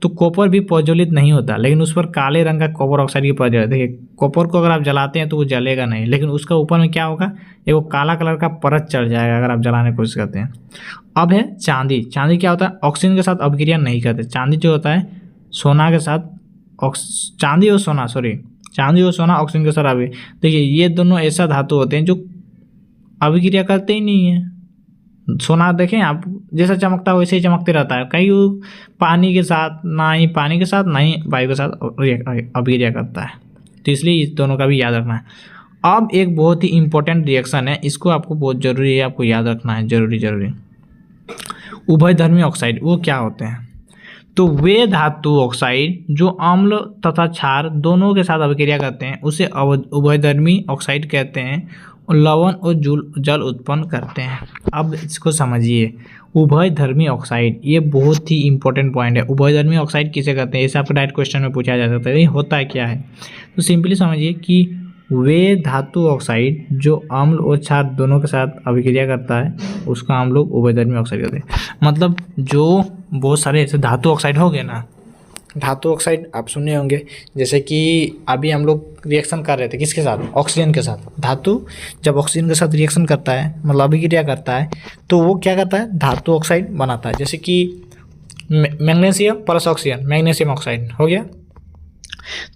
तो कॉपर भी प्रज्वलित नहीं होता, लेकिन उस पर काले रंग का कॉपर ऑक्साइड की परत। देखिए कॉपर को अगर आप जलाते हैं तो वो जलेगा नहीं, लेकिन उसका ऊपर में क्या होगा, एक वो काला कलर का परत चढ़ जाएगा अगर आप जलाने की कोशिश करते हैं। अब है चांदी। चांदी क्या होता है, ऑक्सीजन के साथ अभिक्रिया नहीं करते। चांदी जो होता है सोना के साथ, चांदी और सोना ऑक्सीजन के साथ अभी। देखिए ये दोनों ऐसा धातु होते हैं जो अभिक्रिया करते ही नहीं है। सोना देखें आप, जैसा चमकता है वैसे ही चमकते रहता है। कहीं वो पानी के साथ ना ही वायु के साथ अभिक्रिया करता है। तो इसलिए इस दोनों का भी याद रखना है। अब एक बहुत ही इंपॉर्टेंट रिएक्शन है, इसको आपको बहुत ज़रूरी है, आपको याद रखना है, जरूरी। उभयधर्मी ऑक्साइड वो क्या होते हैं, तो वे धातु ऑक्साइड जो अम्ल तथा क्षार दोनों के साथ अभिक्रिया करते हैं उसे उभयधर्मी ऑक्साइड कहते हैं। लवण और जल उत्पन्न करते हैं। अब इसको समझिए, उभयधर्मी ऑक्साइड ये बहुत ही इंपॉर्टेंट पॉइंट है। उभयधर्मी ऑक्साइड किसे कहते हैं, ऐसे आपको डायरेक्ट क्वेश्चन में पूछा जा सकता है, ये होता क्या है। तो सिंपली समझिए कि वे धातु ऑक्साइड जो अम्ल और क्षार दोनों के साथ अभिक्रिया करता है उसका हम लोग उभयधर्मी ऑक्साइड कहते हैं। मतलब जो बहुत सारे ऐसे धातु ऑक्साइड हो गए ना, धातु ऑक्साइड आप सुने होंगे, जैसे कि अभी हम लोग रिएक्शन कर रहे थे किसके साथ, ऑक्सीजन के साथ। धातु जब ऑक्सीजन के साथ रिएक्शन करता है, मतलब अभिक्रिया करता है, तो वो क्या करता है, धातु ऑक्साइड बनाता है। जैसे कि magnesium plus oxygen, magnesium oxide हो गया।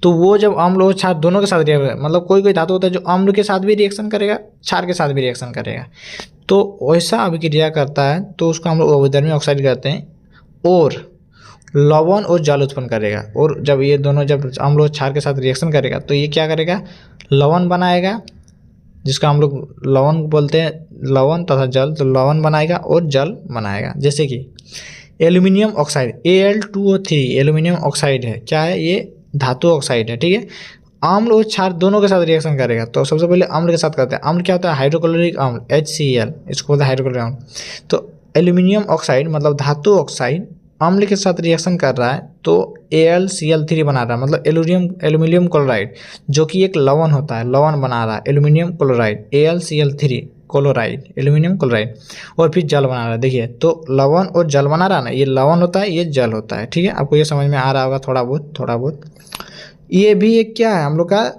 तो वो जब अम्ल और क्षार दोनों के साथ रिएक्शन, मतलब कोई धातु होता है जो अम्ल के साथ भी रिएक्शन करेगा, क्षार के साथ भी रिएक्शन करेगा, तो वैसा अभिक्रिया करता है तो उसको हम लोग उभयधर्मी ऑक्साइड कहते हैं। और लवण और जल उत्पन्न करेगा। और जब ये दोनों जब अम्ल और क्षार के साथ रिएक्शन करेगा तो ये क्या करेगा, लवण बनाएगा, जिसका हम लोग लवण बोलते हैं, लवण तथा जल। तो लवण बनाएगा और जल बनाएगा। जैसे कि aluminium oxide Al2O3 aluminium oxide है, क्या है, ये धातु ऑक्साइड है, ठीक है। अम्ल और क्षार दोनों के साथ रिएक्शन करेगा। तो सबसे पहले अम्ल के साथ करते हैं। अम्ल क्या होता है? हाइड्रोक्लोरिक अम्ल, HCl, इसको बोलते हैं हाइड्रोक्लोरिक अम्ल। तो एल्यूमिनियम ऑक्साइड मतलब धातु ऑक्साइड अम्ल के साथ रिएक्शन कर रहा है तो AlCl3 बना रहा है, मतलब एल्यूमिनियम क्लोराइड जो कि एक लवण होता है, लवण बना रहा है aluminium chloride, AlCl3 chloride, aluminium chloride, और फिर जल बना रहा है। देखिए तो लवण और जल बना रहा है ना, ये लवण होता है, ये जल होता है। ठीक है, आपको ये समझ में आ रहा होगा थोड़ा बहुत। ये भी एक क्या है हम लोग का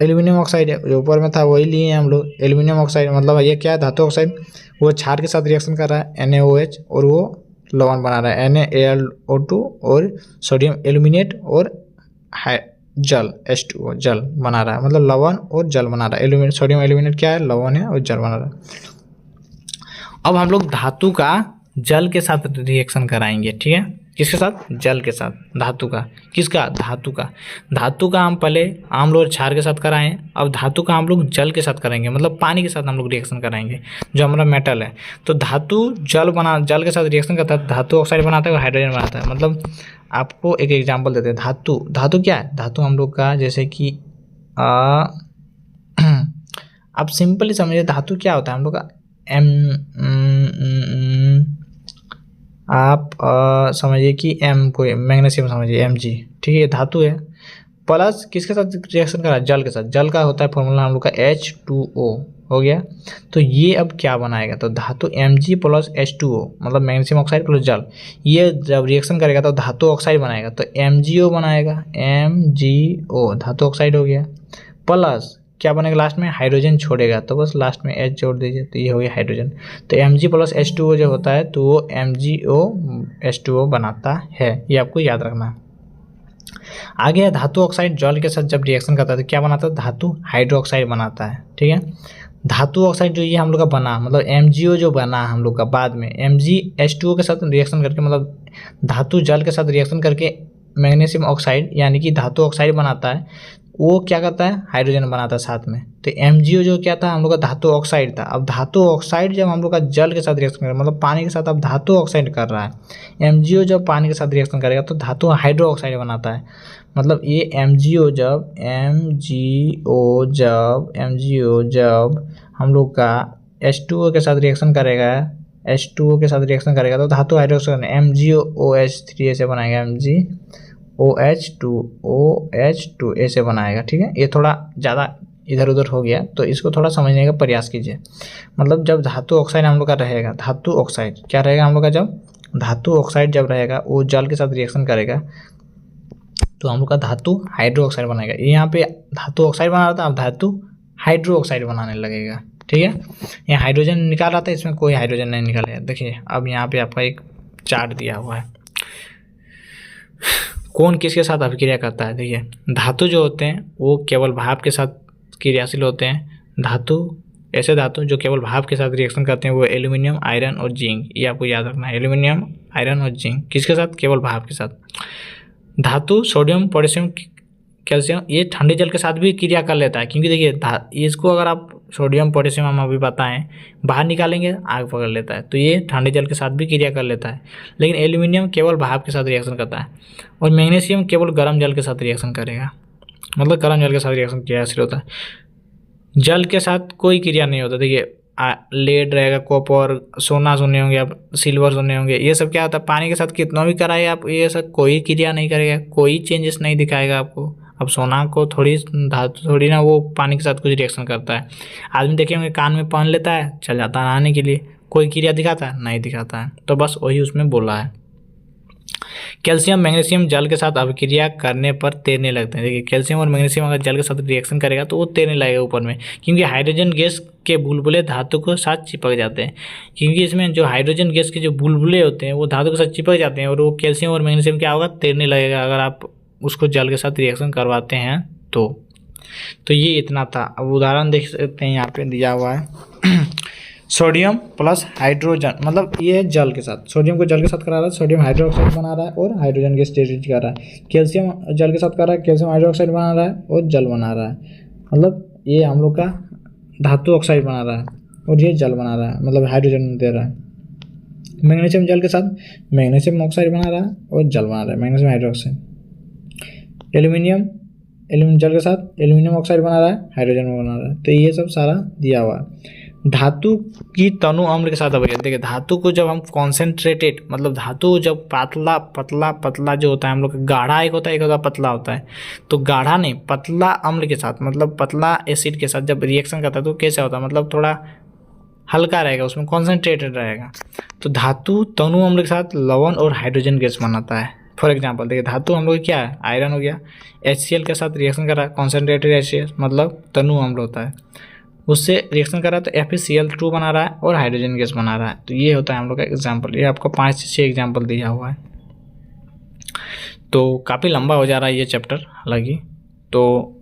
एल्यूमिनियम ऑक्साइड है, जो ऊपर में था वही लिए हैं हम लोग, एल्यूमिनियम ऑक्साइड मतलब ये क्या है? धातु ऑक्साइड। वो क्षार के साथ रिएक्शन कर रहा है NaOH और वो लवण बना रहा है NaAlO2 और सोडियम एल्यूमिनेट और जल H2O, जल बना रहा है, मतलब लवण और जल बना रहा है। एल्यूमिनेट, सोडियम एल्यूमिनेट क्या है? लवण है और जल बना रहा है। अब हम लोग धातु का जल के साथ रिएक्शन कराएंगे। ठीक है, किसके साथ? जल के साथ। धातु का, किसका? धातु का। धातु का हम पहले अम्ल और क्षार के साथ कराएं, अब धातु का हम लोग जल के साथ करेंगे, मतलब पानी के साथ हम लोग रिएक्शन कराएंगे जो हमारा मेटल है। तो धातु जल के साथ रिएक्शन करता है, धातु ऑक्साइड बनाता है और हाइड्रोजन बनाता है। मतलब आपको एक एग्जाम्पल देते हैं। धातु क्या है? धातु हम लोग का जैसे कि आप सिंपली समझिए धातु क्या होता है हम लोग का। आप समझिए कि कोई मैग्नीशियम समझिए Mg। ठीक है, ये धातु है, प्लस किसके साथ रिएक्शन कर रहा है? जल के साथ। जल का होता है फॉर्मूला हम लोग का H2O हो गया। तो ये अब क्या बनाएगा? तो धातु Mg प्लस H2O मतलब मैग्नीशियम ऑक्साइड प्लस जल, ये जब रिएक्शन करेगा तो धातु ऑक्साइड बनाएगा, तो MgO बनाएगा, MgO धातु ऑक्साइड हो गया। प्लस क्या बनेगा लास्ट में? हाइड्रोजन छोड़ेगा, तो बस लास्ट में H जोड़ दीजिए, तो ये हो गया हाइड्रोजन। तो Mg प्लस H2O जो होता है तो वो MgO H2O बनाता है, ये आपको याद रखना है। आगे धातु ऑक्साइड जल के साथ जब रिएक्शन करता है तो क्या बनाता है? धातु हाइड्रो ऑक्साइड बनाता है। ठीक है, धातु ऑक्साइड जो ये हम लोग का बना, मतलब MgO जो बना हम लोग का बाद में MgH2O के साथ रिएक्शन करके, मतलब धातु जल के साथ रिएक्शन करके मैग्नीशियम ऑक्साइड यानी कि धातु ऑक्साइड बनाता है, वो क्या करता है? हाइड्रोजन बनाता है साथ में। तो MgO जो क्या था हम लोग का? धातु ऑक्साइड था। अब धातु ऑक्साइड जब हम लोग का जल के साथ रिएक्शन करेगा, मतलब पानी के साथ अब धातु ऑक्साइड कर रहा है, MgO जब पानी के साथ रिएक्शन करेगा तो धातु हाइड्रो ऑक्साइड बनाता है। मतलब ये MgO जब हम लोग का H2O के साथ रिएक्शन करेगा, H2O के साथ रिएक्शन करेगा तो धातु हाइड्रो ऑक्साइड MgOH3 ऐसे बनाएगा, OH2 ऐसे बनाएगा। ठीक है, ये थोड़ा ज़्यादा इधर उधर हो गया तो इसको थोड़ा समझने का प्रयास कीजिए। मतलब जब धातु ऑक्साइड हम लोग का रहेगा, धातु ऑक्साइड क्या रहेगा हम लोग का? जब धातु ऑक्साइड जब रहेगा वो जल के साथ रिएक्शन करेगा तो हम लोग का धातु हाइड्रो ऑक्साइड बनाएगा। यहाँ पे धातु ऑक्साइड बना रहा था, अब धातु हाइड्रो ऑक्साइड बनाने लगेगा। ठीक है, यहाँ हाइड्रोजन निकाल रहा था, इसमें कोई हाइड्रोजन नहीं निकालेगा। देखिए अब यहाँ पे आपका एक चार्ट दिया हुआ है, कौन किसके साथ अभिक्रिया करता है। देखिए धातु जो होते हैं वो केवल भाप के साथ क्रियाशील होते हैं। ऐसे धातु जो केवल भाप के साथ रिएक्शन करते हैं वो एल्यूमिनियम, आयरन और जिंक, ये आपको याद रखना है। एल्यूमिनियम, आयरन और जिंक किसके साथ? केवल भाप के साथ। धातु सोडियम, पोटेशियम, कैल्शियम ये ठंडे जल के साथ भी क्रिया कर लेता है, क्योंकि देखिए इसको अगर आप सोडियम पोटेशियम हम अभी बताएं बाहर निकालेंगे आग पकड़ लेता है, तो ये ठंडे जल के साथ भी क्रिया कर लेता है। लेकिन एल्यूमिनियम केवल भाप के साथ रिएक्शन करता है और मैग्नीशियम केवल गर्म जल के साथ रिएक्शन करेगा, मतलब गर्म जल के साथ रिएक्शन क्रियाशील होता है। जल के साथ कोई क्रिया नहीं होता। देखिए लेड रहेगा, कॉपर, सोना सुने होंगे आप, सिल्वर सुने होंगे, ये सब क्या होता है? पानी के साथ कितना भी कराए आप, ये सब कोई क्रिया नहीं करेगा, कोई चेंजेस नहीं दिखाएगा आपको। अब सोना को थोड़ी ना वो पानी के साथ कुछ रिएक्शन करता है। आदमी देखेंगे कान में पहन लेता है, चल जाता है नहाने के लिए, कोई क्रिया दिखाता है? नहीं दिखाता है। तो बस वही उसमें बोला है। कैल्शियम, मैग्नीशियम जल के साथ अभिक्रिया करने पर तैरने लगते हैं। देखिए कैल्शियम और मैग्नीशियम अगर जल के साथ रिएक्शन करेगा तो वो तैरने लगेगा ऊपर में, क्योंकि हाइड्रोजन गैस के बुलबुले धातु के साथ चिपक जाते हैं। क्योंकि इसमें जो हाइड्रोजन गैस के जो बुलबुले होते हैं वो धातु के साथ चिपक जाते हैं और वो कैल्शियम और मैग्नीशियम क्या होगा? तैरने लगेगा अगर आप उसको जल के साथ रिएक्शन करवाते हैं तो ये इतना था। अब उदाहरण देख सकते हैं, यहाँ पे दिया हुआ है सोडियम प्लस हाइड्रोजन, मतलब ये जल के साथ, सोडियम को जल के साथ करा रहा है, सोडियम हाइड्रोक्साइड बना रहा है और हाइड्रोजन गैस स्टेरिज कर रहा है। कैल्शियम जल के साथ कर रहा है, कैल्शियम हाइड्रोक्साइड बना रहा है और जल बना रहा है, मतलब ये हम लोग का धातु ऑक्साइड बना रहा है और ये जल बना रहा है, मतलब हाइड्रोजन दे रहा है। मैग्नीशियम जल के साथ मैग्नीशियम ऑक्साइड बना रहा है और जल बना रहा है, मैग्नीशियम हाइड्रोक्साइड। एल्यूमिनियम एल्यूमिनियम जल के साथ एल्यूमिनियम ऑक्साइड बना रहा है, हाइड्रोजन में बना रहा है। तो ये सब सारा दिया हुआ है। धातु की तनु अम्ल के साथ अब देखिए धातु को जब हम कॉन्सेंट्रेटेड मतलब धातु जब पतला पतला पतला जो होता है हम लोग का गाढ़ा एक होता है, एक होता है पतला होता है। तो गाढ़ा नहीं पतला अम्ल के साथ मतलब पतला एसिड के साथ जब रिएक्शन करता है तो कैसा होता है मतलब थोड़ा हल्का रहेगा, उसमें कॉन्सेंट्रेटेड रहेगा। तो धातु तनु अम्ल के साथ लवण और हाइड्रोजन गैस बनाता है। फॉर एग्जाम्पल देखिए धातु हम लोग क्या है आयरन हो गया, HCl के साथ रिएक्शन कर रहा है कॉन्सेंट्रेटेड HCl मतलब तनु अम्ल होता है, उससे रिएक्शन कर रहा है तो FeCl2 बना रहा है और हाइड्रोजन गैस बना रहा है। तो ये होता है हम लोग का एग्जाम्पल। ये आपको 5 से 6 एग्जाम्पल दिया हुआ है। तो काफ़ी लंबा हो जा रहा है ये चैप्टर हालांकि। तो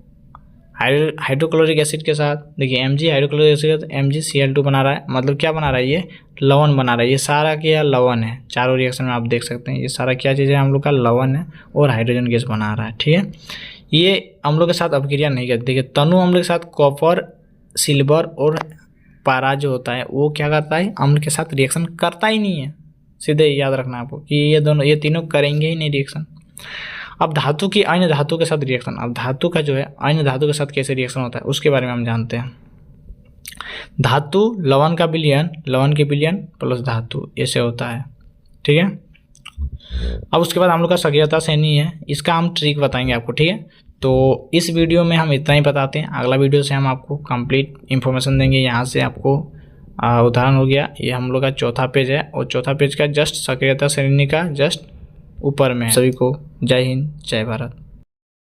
हाइड्रोक्लोरिक एसिड के साथ देखिए Mg हाइड्रोक्लोरिक एसिड के साथ MgCl2 बना रहा है मतलब क्या बना रहा है, ये लवण बना रहा है। ये सारा क्या लवण है, चारों रिएक्शन में आप देख सकते हैं ये सारा क्या चीज़ है हम लोग का लवण है और हाइड्रोजन गैस बना रहा है। ठीक है, ये अम्लों के साथ अपक्रिया नहीं करती। देखिए तनु अम्ल के साथ कॉपर सिल्वर और पारा जो होता है वो क्या करता है अम्ल के साथ रिएक्शन करता ही नहीं है। सीधे याद रखना आपको कि ये तीनों करेंगे ही नहीं रिएक्शन। अब धातु की अन्य धातु के साथ रिएक्शन, अब धातु का जो है अन्य धातु के साथ कैसे रिएक्शन होता है उसके बारे में हम जानते हैं। धातु लवण का विलयन प्लस धातु ऐसे होता है। ठीक है, अब उसके बाद हम लोग का सक्रियता श्रेणी है, इसका हम ट्रिक बताएंगे आपको। ठीक है, तो इस वीडियो में हम इतना ही बताते हैं, अगला वीडियो से हम आपको कंप्लीट इन्फॉर्मेशन देंगे। यहाँ से आपको उदाहरण हो गया, ये हम लोग का चौथा पेज है और चौथा पेज का जस्ट सक्रियता श्रेणी का जस्ट ऊपर में। सभी को जय हिंद जय भारत।